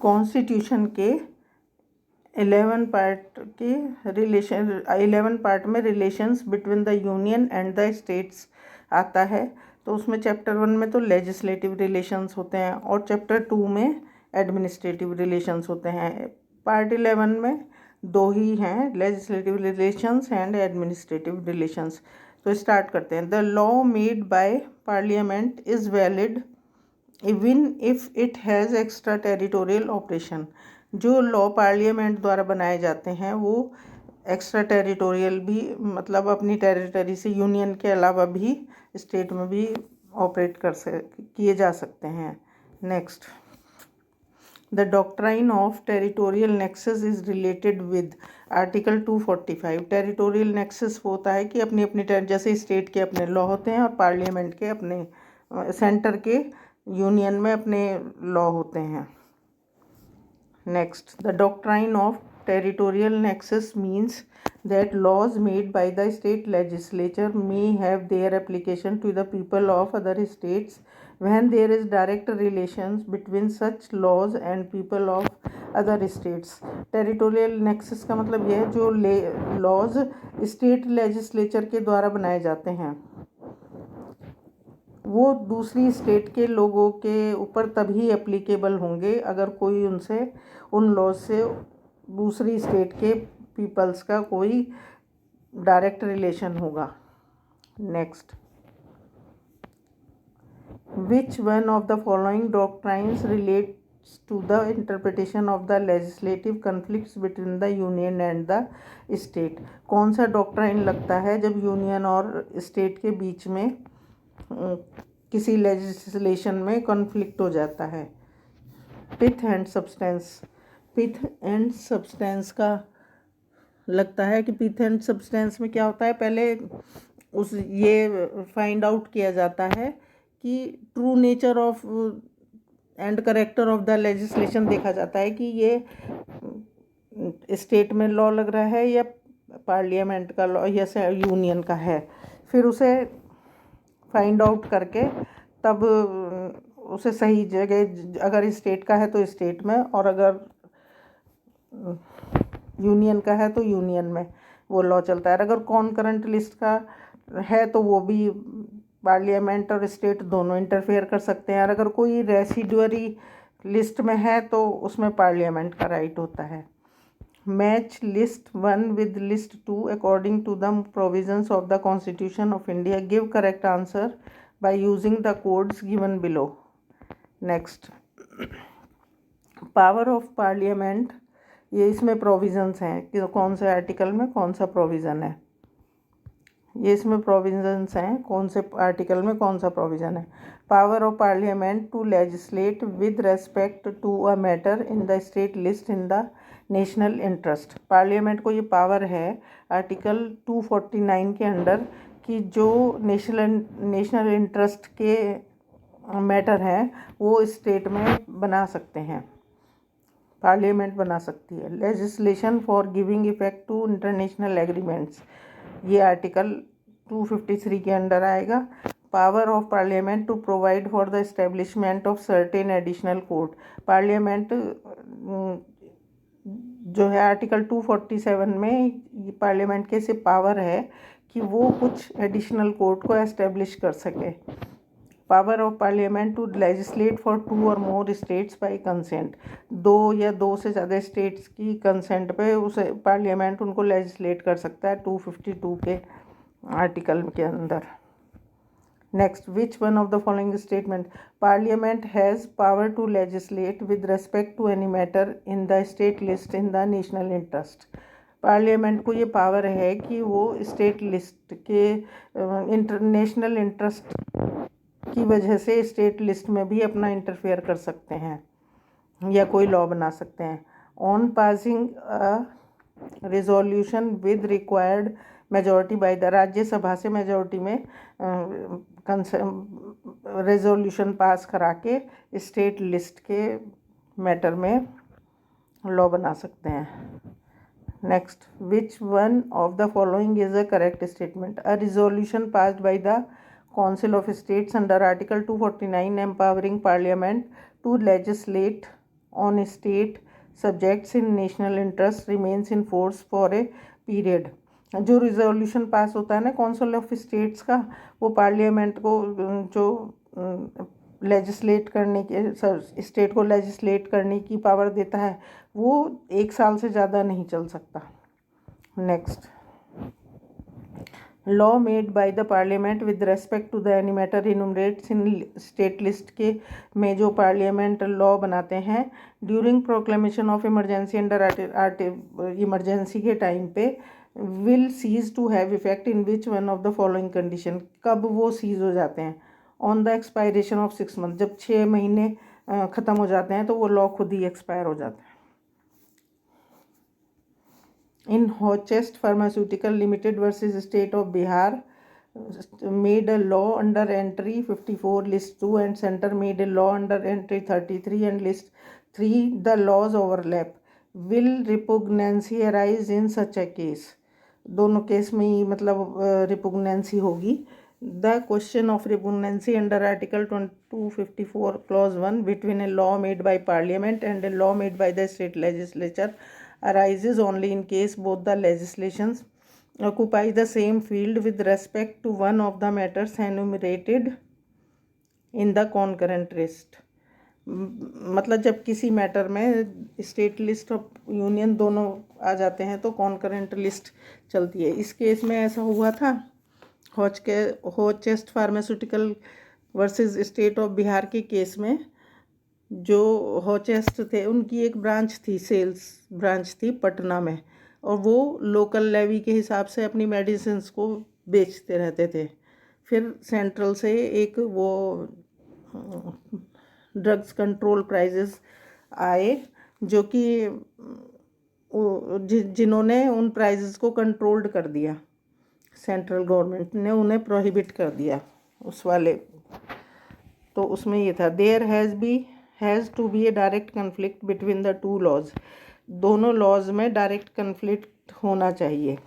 Constitution के 11 part में relations between the union and the states आता है। तो उसमें चैप्टर 1 में तो लेजिस्लेटिव रिलेशंस होते हैं और चैप्टर 2 में एडमिनिस्ट्रेटिव रिलेशंस होते हैं। पार्ट 11 में दो ही हैं, legislative relations and administrative relations. तो स्टार्ट करते हैं। The law made by parliament is valid even if it has extra territorial operation. जो लॉ पार्लियामेंट द्वारा बनाए जाते हैं वो एक्स्ट्रा टेरिटोरियल भी, मतलब अपनी टेरिटरी से, यूनियन के अलावा भी स्टेट में भी ऑपरेट किए जा सकते हैं। Next, the doctrine of territorial nexus is related with article 245। Territorial nexus होता है कि अपनी अपनी जैसे स्टेट के अपने लॉ होते हैं और पार्लियामेंट के अपने, सेंटर के यूनियन में अपने लॉ होते हैं। Next, the doctrine of territorial nexus means that laws made by the state legislature may have their application to the people of other states when there is direct relations between such laws and people of other states। territorial nexus का मतलब यह है जो laws state legislature के द्वारा बनाए जाते हैं वो दूसरी स्टेट के लोगों के ऊपर तभी एप्लीकेबल होंगे अगर कोई उन लॉज से दूसरी स्टेट के पीपल्स का कोई डायरेक्ट रिलेशन होगा। Next, which one of the following doctrines relates to the interpretation of the legislative conflicts between the union and the state. कौन सा डॉक्ट्राइन लगता है जब यूनियन और स्टेट के बीच में किसी लेजिस्लेशन में कॉन्फ्लिक्ट हो जाता है? Pith and substance. Pith and substance का लगता है कि पिथ एंड सब्सटेंस में क्या होता है, पहले ये फाइंड आउट किया जाता है कि true nature of and character of the legislation देखा जाता है कि ये स्टेट में लॉ लग रहा है या पार्लियामेंट का लॉ या यूनियन का है। फिर उसे फाइंड आउट करके तब उसे सही जगह, अगर स्टेट का है तो स्टेट में और अगर यूनियन का है तो यूनियन में वो लॉ चलता है। अगर कॉन्करेंट लिस्ट का है तो वो भी पार्लियामेंट और स्टेट दोनों इंटरफेयर कर सकते हैं और अगर कोई रेसिडुअरी लिस्ट में है तो उसमें पार्लियामेंट का राइट होता है। Match list 1 with list 2 according to the provisions of the constitution of India. Give correct answer by using the codes given below. Next, power of parliament, ये इसमें प्रोविजंस हैं कि कौन से आर्टिकल में कौन सा प्रोविज़न है। ये इसमें प्रोविजंस हैं कौन से आर्टिकल में कौन सा प्रोविज़न है। Power of parliament to legislate with respect to a matter in the state list in the national interest. Parliament को ये पावर है आर्टिकल 249 के अंडर कि जो नेशनल इंटरेस्ट के मैटर हैं वो स्टेट में बना सकते हैं, पार्लियामेंट बना सकती है। Legislation for giving effect to international agreements, ये आर्टिकल 253 के अंडर आएगा। Power of parliament to provide for the establishment of certain additional court. Parliament जो है आर्टिकल 247 में पार्लियामेंट के से पावर है कि वो कुछ एडिशनल कोर्ट को एस्टेब्लिश कर सके। Power of parliament to legislate for 2 और मोर स्टेट्स बाई कंसेंट। 2 या 2 से ज़्यादा स्टेट्स की कंसेंट पे उसे पार्लियामेंट उनको लेजिस्लेट कर सकता है 252 के आर्टिकल के अंदर। Next, which one of the following statement. Parliament has power to legislate with respect to any matter in the state list in the national interest. Parliament को ये पावर है कि वो स्टेट लिस्ट के इंटरनेशनल इंटरेस्ट की वजह से state list में भी अपना इंटरफेयर कर सकते हैं या कोई लॉ बना सकते हैं। On passing a resolution with required majority by the, Rajya Sabha से मेजॉरिटी में रेजोल्यूशन पास करा के स्टेट लिस्ट के मैटर में लॉ बना सकते हैं। Next, which one of the following is a correct statement. A resolution passed by the Council of States under Article 249 empowering Parliament to legislate on state subjects in national interest remains in force for a period. जो resolution pass होता है ना council of states का, वो parliament को जो legislate करने के स्टेट को लेजिस्लेट करने की पावर देता है, वो 1 साल से ज़्यादा नहीं चल सकता। Next, law made by the parliament with respect to the any matter enumerates in state list के में जो पार्लियामेंट लॉ बनाते हैं during proclamation of emergency under emergency के टाइम पे will cease to have effect in which one of the following condition. कब वो सीज हो जाते हैं? On the expiration of 6 month, जब 6 महीने ख़त्म हो जाते हैं तो वो लॉ खुद ही एक्सपायर हो जाता है। In Hochest Pharmaceutical Limited versus State of Bihar made a law under entry 54 list 2 and center made a law under entry 33 and list 3. The laws overlap. Will repugnancy arise in such a case? दोनों case में ही मतलब रिपुगनेंसी होगी। The question of repugnancy under Article 254 Clause 1 between a law made by Parliament and a law made by the state legislature arises only in case both the legislations occupy the same field with respect to one of the matters enumerated in the concurrent list। मतलब जब किसी matter में state list of union दोनों आ जाते हैं तो concurrent list चलती है। इस केस में ऐसा हुआ था Hoechst pharmaceutical versus state of Bihar के केस में। जो होचेस्ट थे उनकी एक ब्रांच थी, सेल्स ब्रांच थी पटना में, और वो लोकल लेवी के हिसाब से अपनी मेडिसिन्स को बेचते रहते थे। फिर सेंट्रल से एक वो ड्रग्स कंट्रोल प्राइजेस आए जो कि जिन्होंने उन प्राइजेस को कंट्रोल्ड कर दिया, सेंट्रल गवर्नमेंट ने उन्हें प्रोहिबिट कर दिया उस वाले। तो उसमें ये था, there has to be a direct conflict between the two laws. दोनों लॉज में डायरेक्ट कन्फ्लिक्ट होना चाहिए,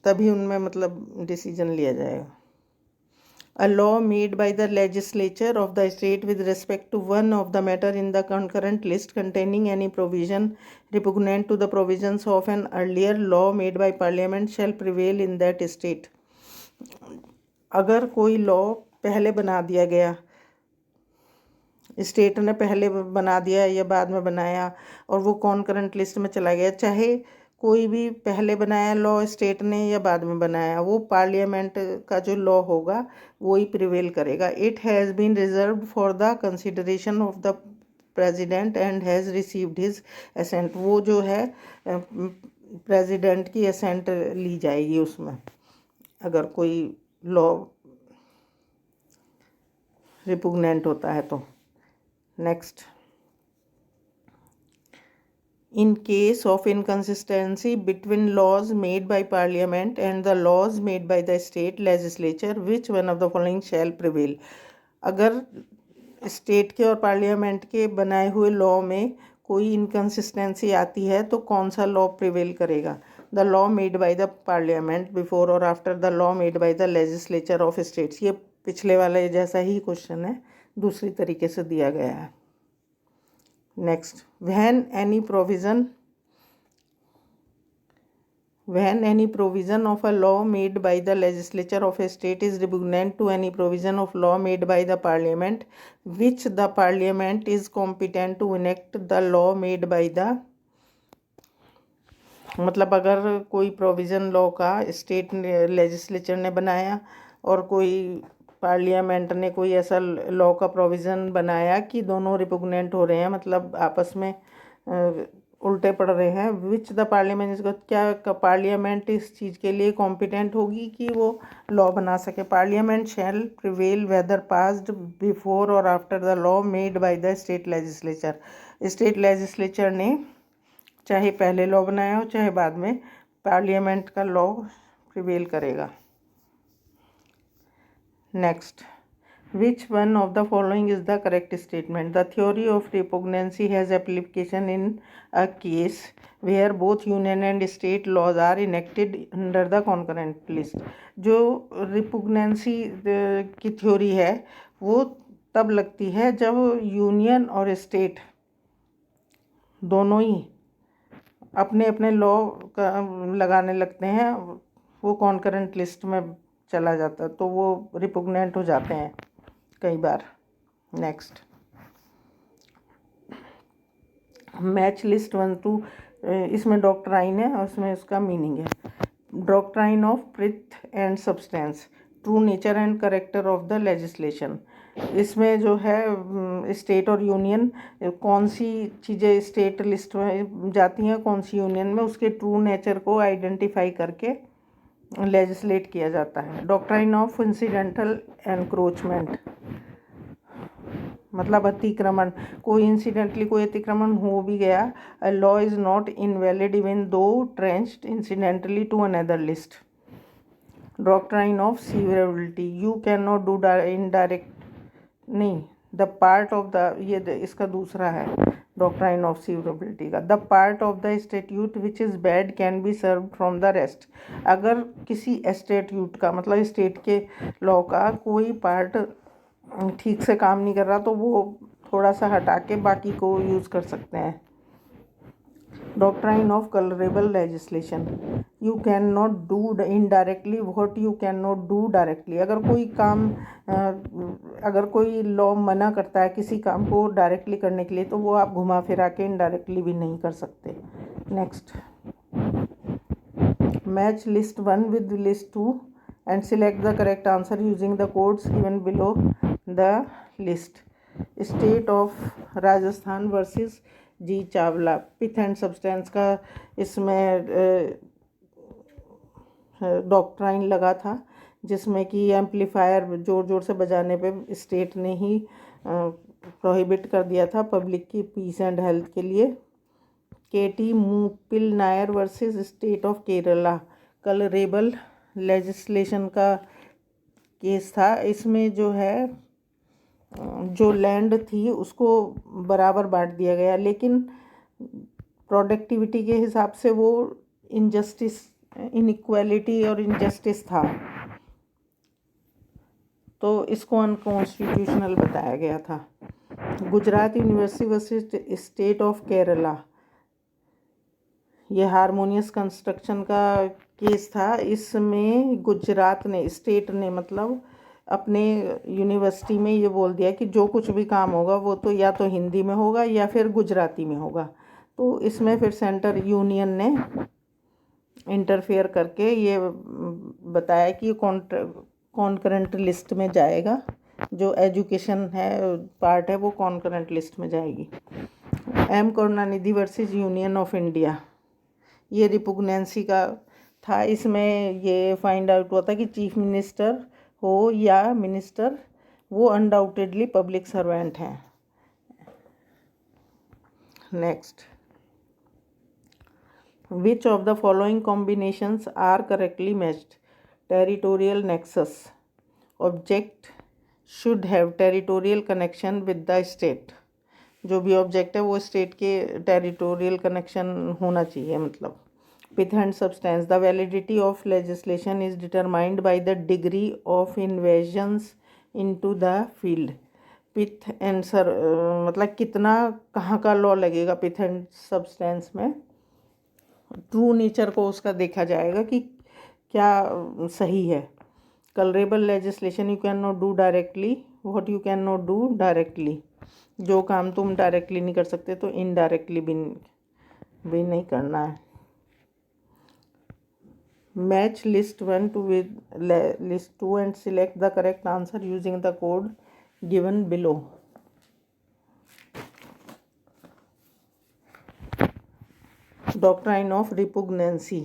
तभी उनमें मतलब डिसीजन लिया जाएगा। A law made by the legislature of the state with respect to one of the matter in the concurrent list containing any provision repugnant to the provisions of an earlier law made by parliament shall prevail in that state। अगर कोई law पहले बना दिया गया, state ने पहले बना दिया या बाद में बनाया और वो कॉन्करेंट लिस्ट में चला गया, चाहे कोई भी पहले बनाया लॉ स्टेट ने या बाद में बनाया, वो पार्लियामेंट का जो लॉ होगा वो ही प्रिवेल करेगा। It has been reserved for the consideration of the president and has received his assent. वो जो है प्रेसिडेंट की असेंट ली जाएगी उसमें, अगर कोई लॉ रिपुगनेंट होता है तो। Next, in case of inconsistency between laws made by parliament and the laws made by the state legislature, which one of the following shall prevail। अगर स्टेट के और पार्लियामेंट के बनाए हुए लॉ में कोई इनकन्सिस्टेंसी आती है तो कौन सा लॉ प्रिवेल करेगा? The law made by the parliament before और after the law made by the legislature of states. ये पिछले वाले जैसा ही क्वेश्चन है, दूसरी तरीके से दिया गया है। Next, when any provision of a law made by the legislature of a state is repugnant to any provision of law made by the parliament, which the parliament is competent to enact the law made by the। मतलब अगर कोई provision law का state legislature ने बनाया और कोई parliament ने कोई ऐसा लॉ का प्रोविज़न बनाया कि दोनों रिपुगनेंट हो रहे हैं, मतलब आपस में उल्टे पड़ रहे हैं, विच द पार्लियामेंट, क्या पार्लियामेंट इस चीज़ के लिए कॉम्पिटेंट होगी कि वो लॉ बना सके। पार्लियामेंट शैल प्रिवेल वेदर पास्ड बिफोर और after the law made by the state legislature. State legislature ने चाहे पहले लॉ बनाया हो चाहे बाद में, पार्लियामेंट का लॉ प्रिवेल करेगा। Next, which one of the following is the correct statement? The theory of repugnancy has application in a case where both union and state laws are enacted under the concurrent list। जो रिपुगनेंसी की theory है वो तब लगती है जब union और state दोनों ही अपने अपने लॉ का लगाने लगते हैं, वो कॉन्करेंट लिस्ट में चला जाता है, तो वो रिपुगनेंट हो जाते हैं कई बार। नेक्स्ट, मैच लिस्ट 1-2, इसमें डॉक्ट्राइन है और उसमें उसका मीनिंग है। Doctrine of Prith and substance, true nature and character of the legislation. इसमें जो है स्टेट और यूनियन, कौन सी चीज़ें स्टेट लिस्ट में जाती हैं, कौन सी यूनियन में, उसके ट्रू नेचर को आइडेंटिफाई करके लेजिस्लेट किया जाता है। डॉक्ट्राइन ऑफ इंसिडेंटल एनक्रोचमेंट, मतलब अतिक्रमण, कोई इंसिडेंटली कोई अतिक्रमण हो भी गया, a law is not invalid even though trenched incidentally to another list. Doctrine of severability, you can not do indirect, नहीं, द पार्ट ऑफ द, ये इसका दूसरा है डॉक्ट्राइन ऑफ सीवरेबिलिटी का। The part of the statute which is bad can be severed from the rest. अगर किसी statute का मतलब स्टेट के लॉ का कोई पार्ट ठीक से काम नहीं कर रहा तो वो थोड़ा सा हटा के बाकी को यूज़ कर सकते हैं। Doctrine of colourable legislation, you can not do indirectly what you can not do directly. अगर कोई काम, अगर कोई लॉ मना करता है किसी काम को डायरेक्टली करने के लिए, तो वो आप घुमा फिरा के इनडायरेक्टली भी नहीं कर सकते। Next, match list 1 with list 2 and select the correct answer using the codes given below the list. State of Rajasthan versus G Chawla, pith and substance का इसमें डॉक्ट्राइन लगा था, जिसमें कि एम्पलीफायर ज़ोर ज़ोर से बजाने पे स्टेट ने ही प्रोहिबिट कर दिया था पब्लिक की पीस एंड हेल्थ के लिए। KT Moopil Nair versus state of Kerala, colourable legislation का केस था। इसमें जो है जो लैंड थी उसको बराबर बांट दिया गया, लेकिन प्रोडक्टिविटी के हिसाब से वो इनजस्टिस, इनइक्वालिटी और इनजस्टिस था, तो इसको अनकॉन्स्टिट्यूशनल बताया गया था। Gujarat university versus state of Kerala, ये हारमोनियस कंस्ट्रक्शन का केस था। इसमें गुजरात ने, स्टेट ने मतलब अपने यूनिवर्सिटी में ये बोल दिया कि जो कुछ भी काम होगा वो तो या तो हिंदी में होगा या फिर गुजराती में होगा। तो इसमें फिर सेंटर यूनियन ने इंटरफेयर करके ये बताया कि कॉन्करेंट लिस्ट में जाएगा, जो एजुकेशन है पार्ट है वो कॉन्करेंट लिस्ट में जाएगी। M Karunanidhi versus union of India, ये रिपुगनेंसी का था। इसमें ये फाइंड आउट हुआ था कि चीफ मिनिस्टर हो या मिनिस्टर, वो अनडाउटेडली पब्लिक सर्वेंट हैं। Next, which of the following combinations are correctly matched? Territorial nexus, object should have territorial connection with the state, जो भी ऑब्जेक्ट है वो स्टेट के टेरिटोरियल कनेक्शन होना चाहिए। मतलब pith and substance, the validity of legislation is determined by the degree of invasions into the field. Pith and मतलब कितना कहाँ का लॉ लगेगा पिथ एंड सब्सटेंस में, ट्रू नेचर को उसका देखा जाएगा कि क्या सही है। Colourable legislation, you can not do directly what you can not do directly, जो काम तुम डायरेक्टली नहीं कर सकते तो इनडायरेक्टली भी नहीं करना है। Match list 1 to with list 2 and select the correct answer using the code given below. Doctrine of repugnancy,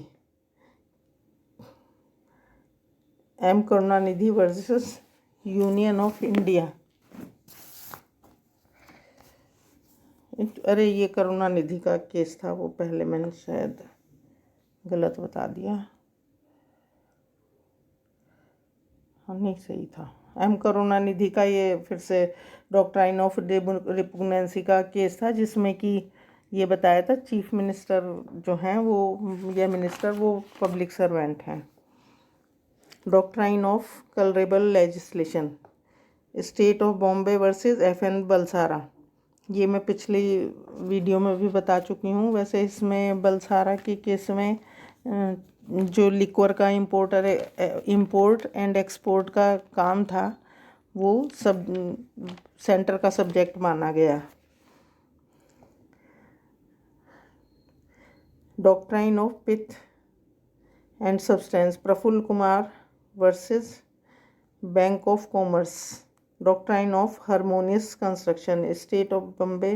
M Karunanidhi versus Union of India। अरे ये करुणानिधि का केस था, वो पहले मैंने शायद गलत बता दिया, हाँ नहीं सही था। एम करुणानिधि का ये फिर से डॉक्ट्राइन ऑफ रिपुगनेंसी का केस था, जिसमें कि ये बताया था चीफ मिनिस्टर जो हैं वो या मिनिस्टर वो पब्लिक सर्वेंट हैं। Doctrine of colourable legislation, state of Bombay versus FN Balsara. ये मैं पिछली वीडियो में भी बता चुकी हूँ। वैसे इसमें बलसारा की केस में जो लिक्वर का इंपोर्ट एंड एक्सपोर्ट का काम था वो सब सेंटर का सब्जेक्ट माना गया। Doctrine of pith and substance, Prafulla Kumar versus bank of commerce. Doctrine of harmonious construction, state of Bombay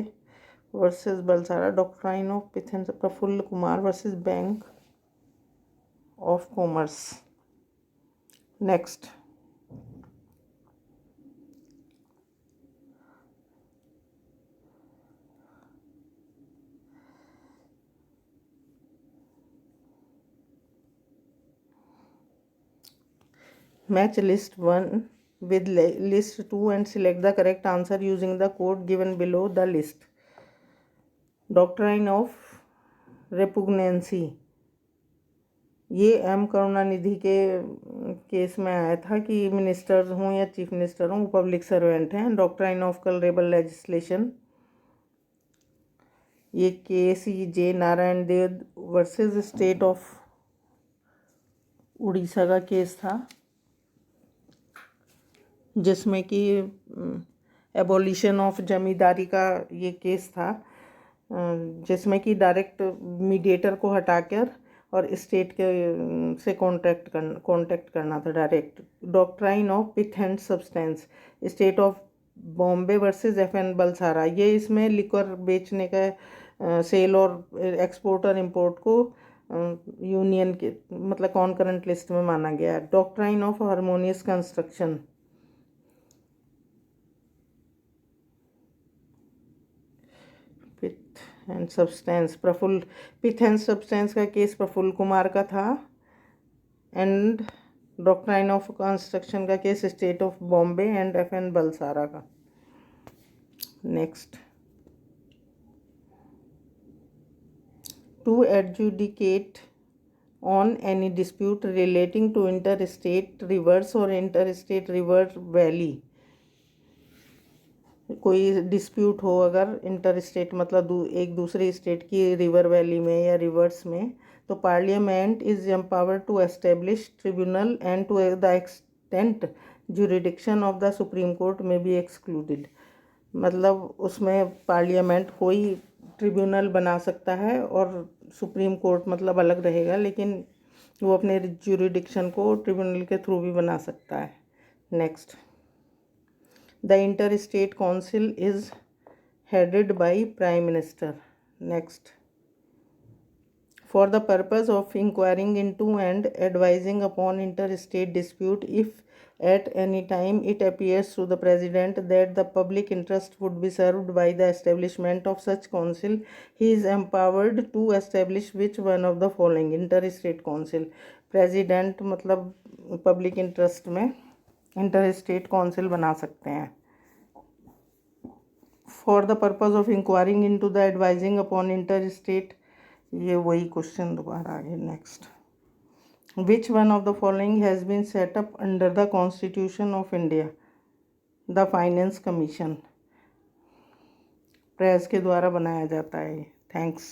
versus Balsara. Doctrine of pith and Prafulla Kumar versus bank of commerce. Next, match list 1 with list 2 and select the correct answer using the code given below the list. Doctrine of repugnancy, ये M Karunanidhi के case में आया था कि minister हों या chief minister हों, public servant हैं। डॉक्ट्राइन ऑफ कलरेबल लेजिस्लेशन, ये KCJ Narayan Dev versus state of Orissa का केस था, जिसमें कि एबॉलिशन ऑफ जमींदारी का ये केस था, जिसमें कि डायरेक्ट मीडिएटर को हटाकर और स्टेट के से कांटेक्ट करना था direct. Doctrine of pith and substance, state of Bombay versus FN Balsara, ये इसमें लिक्वर बेचने का सेल और एक्सपोर्ट और इंपोर्ट को यूनियन के मतलब कॉन्करेंट लिस्ट में माना गया। Doctrine of harmonious construction, pith and substance, pith and substance का केस प्रफुल्ल कुमार का था एंड डॉक्ट्राइन ऑफ कंस्ट्रक्शन का case state of Bombay and FN Balsara का। Next, to adjudicate on any dispute relating to inter state rivers और inter state river valley, कोई dispute हो अगर inter state मतलब एक दूसरे स्टेट की रिवर वैली में या रिवर्स में, तो parliament is empowered to establish tribunal and to the extent jurisdiction of the supreme court में बी एक्सक्लूडेड। मतलब उसमें पार्लियामेंट कोई ट्रिब्यूनल बना सकता है और सुप्रीम कोर्ट मतलब अलग रहेगा, लेकिन वो अपने जुरिडिक्शन को ट्रिब्यूनल के थ्रू भी बना सकता है। Next, the interstate council is headed by prime minister. Next, for the purpose of inquiring into and advising upon interstate dispute, if at any time it appears to the president that the public interest would be served by the establishment of such council, he is empowered to establish which one of the following interstate council। president मतलब public interest में inter state council बना सकते हैं। For the purpose of inquiring into the advising upon inter state, ये वही question दोबारा आगे। Next, which one of the following has been set up under the constitution of India. The finance commission, press के द्वारा बनाया जाता है। Thanks.